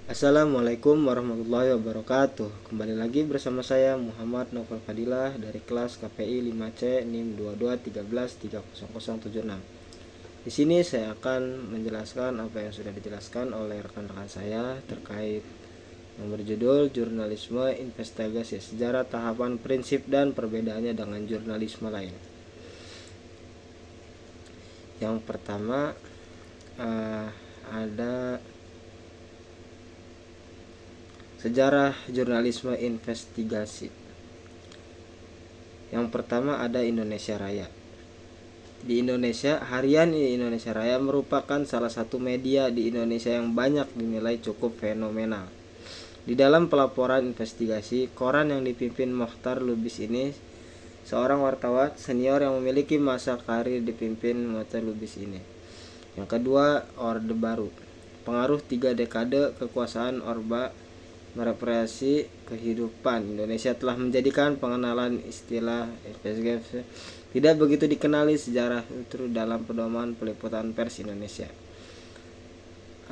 Assalamualaikum warahmatullahi wabarakatuh. Kembali lagi bersama saya Muhammad Novel Fadilah dari kelas KPI 5C NIM 2213300076. Di sini saya akan menjelaskan apa yang sudah dijelaskan oleh rekan-rekan saya terkait yang berjudul Jurnalisme Investigasi, Sejarah, Tahapan, Prinsip, dan Perbedaannya dengan Jurnalisme Lain. Yang pertama ada sejarah jurnalisme investigasi. Yang pertama ada Indonesia Raya. Di Indonesia, harian Indonesia Raya merupakan salah satu media di Indonesia yang banyak dinilai cukup fenomenal. Di dalam pelaporan investigasi, koran yang dipimpin Mokhtar Lubis ini seorang wartawan senior yang memiliki masa karir dipimpin Mokhtar Lubis ini. Yang kedua, Orde Baru. Pengaruh 3 dekade kekuasaan Orba merepresi kehidupan Indonesia telah menjadikan pengenalan istilah investigasi tidak begitu dikenali sejarah itu dalam pedoman peliputan pers Indonesia.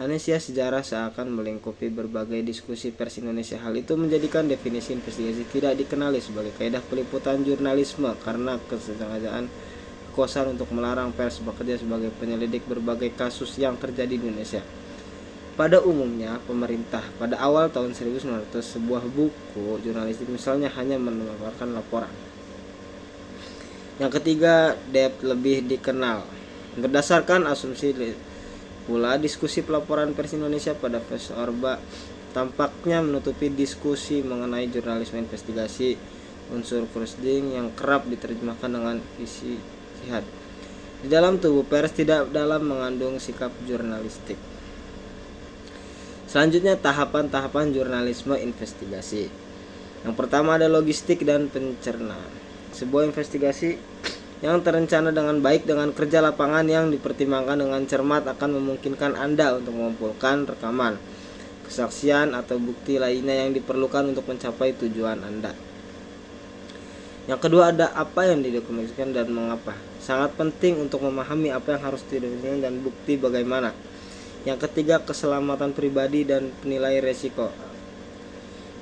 Amnesia sejarah seakan melingkupi berbagai diskusi pers Indonesia. Hal itu menjadikan definisi investigasi tidak dikenali sebagai kaidah peliputan jurnalisme karena kesengajaan kekuasaan untuk melarang pers bekerja sebagai penyelidik berbagai kasus yang terjadi di Indonesia. Pada umumnya, pemerintah pada awal tahun 1900 sebuah buku jurnalistik misalnya hanya memaparkan laporan. Yang ketiga, depth lebih dikenal. Berdasarkan asumsi pula diskusi pelaporan pers Indonesia pada fase Orba tampaknya menutupi diskusi mengenai jurnalisme investigasi, unsur crossing yang kerap diterjemahkan dengan visi jihad. Di dalam tubuh pers tidak dalam mengandung sikap jurnalistik. Selanjutnya tahapan-tahapan jurnalisme investigasi. Yang pertama ada logistik dan pencernaan. Sebuah investigasi yang terencana dengan baik dengan kerja lapangan yang dipertimbangkan dengan cermat akan memungkinkan Anda untuk mengumpulkan rekaman, kesaksian atau bukti lainnya yang diperlukan untuk mencapai tujuan Anda. Yang kedua ada apa yang didokumentasikan dan mengapa. Sangat penting untuk memahami apa yang harus didokumentasikan dan bukti bagaimana. Yang ketiga, keselamatan pribadi dan penilai resiko.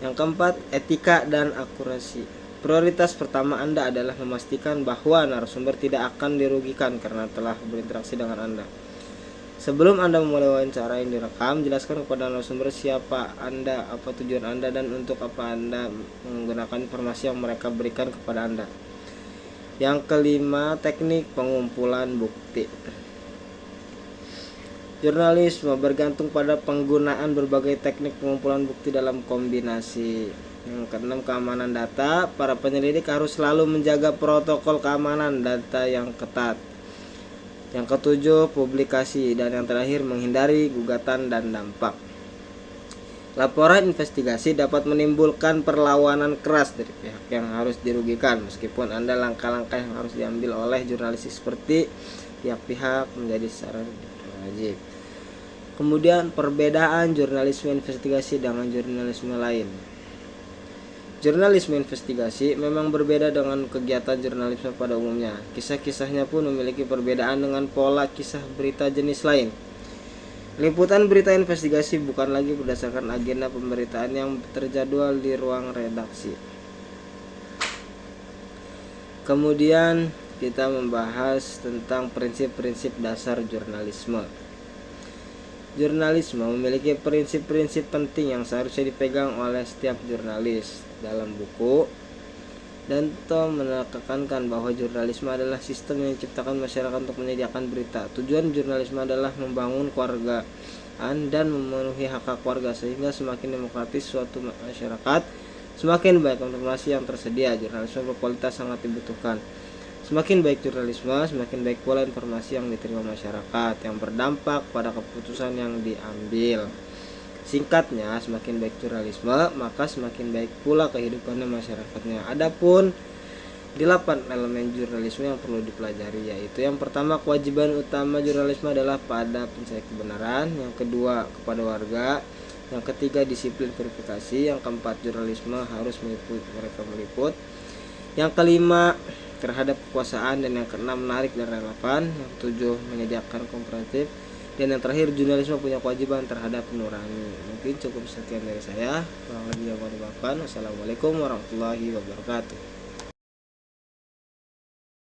Yang keempat, etika dan akurasi. Prioritas pertama Anda adalah memastikan bahwa narasumber tidak akan dirugikan karena telah berinteraksi dengan Anda. Sebelum Anda memulai wawancara yang direkam, jelaskan kepada narasumber siapa Anda, apa tujuan Anda, dan untuk apa Anda menggunakan informasi yang mereka berikan kepada Anda. Yang kelima, teknik pengumpulan bukti. Jurnalisme bergantung pada penggunaan berbagai teknik pengumpulan bukti dalam kombinasi. Yang keenam, keamanan data. Para penyelidik harus selalu menjaga protokol keamanan data yang ketat. Yang ketujuh, publikasi. Dan yang terakhir, menghindari gugatan dan dampak. Laporan investigasi dapat menimbulkan perlawanan keras dari pihak yang harus dirugikan, meskipun ada langkah-langkah yang harus diambil oleh jurnalistik seperti pihak-pihak menjadi saran wajib. Kemudian perbedaan jurnalisme investigasi dengan jurnalisme lain. Jurnalisme investigasi memang berbeda dengan kegiatan jurnalisme pada umumnya. Kisah-kisahnya pun memiliki perbedaan dengan pola kisah berita jenis lain. Liputan berita investigasi bukan lagi berdasarkan agenda pemberitaan yang terjadwal di ruang redaksi. Kemudian kita membahas tentang prinsip-prinsip dasar jurnalisme. Jurnalisme memiliki prinsip-prinsip penting yang seharusnya dipegang oleh setiap jurnalis. Dalam buku, Danto menekankan bahwa jurnalisme adalah sistem yang diciptakan masyarakat untuk menyediakan berita. Tujuan jurnalisme adalah membangun kewargaan dan memenuhi hak-hak warga sehingga semakin demokratis suatu masyarakat, semakin baik informasi yang tersedia. Jurnalisme berkualitas sangat dibutuhkan. Semakin baik jurnalisme, semakin baik pula informasi yang diterima masyarakat yang berdampak pada keputusan yang diambil. Singkatnya, semakin baik jurnalisme, maka semakin baik pula kehidupannya masyarakatnya. Adapun 8 elemen jurnalisme yang perlu dipelajari, yaitu yang pertama, kewajiban utama jurnalisme adalah pada pencari kebenaran. Yang kedua, kepada warga. Yang ketiga, disiplin verifikasi. Yang keempat, jurnalisme harus meliput. Yang kelima, terhadap kekuasaan. Dan yang keenam, menarik dan relevan. Yang ketujuh, menyediakan komparatif. Dan yang terakhir, jurnalisme punya kewajiban terhadap nurani. Mungkin cukup sekian dari saya. Kurang lebih yang mohon dimaafkan. Wassalamualaikum warahmatullahi wabarakatuh.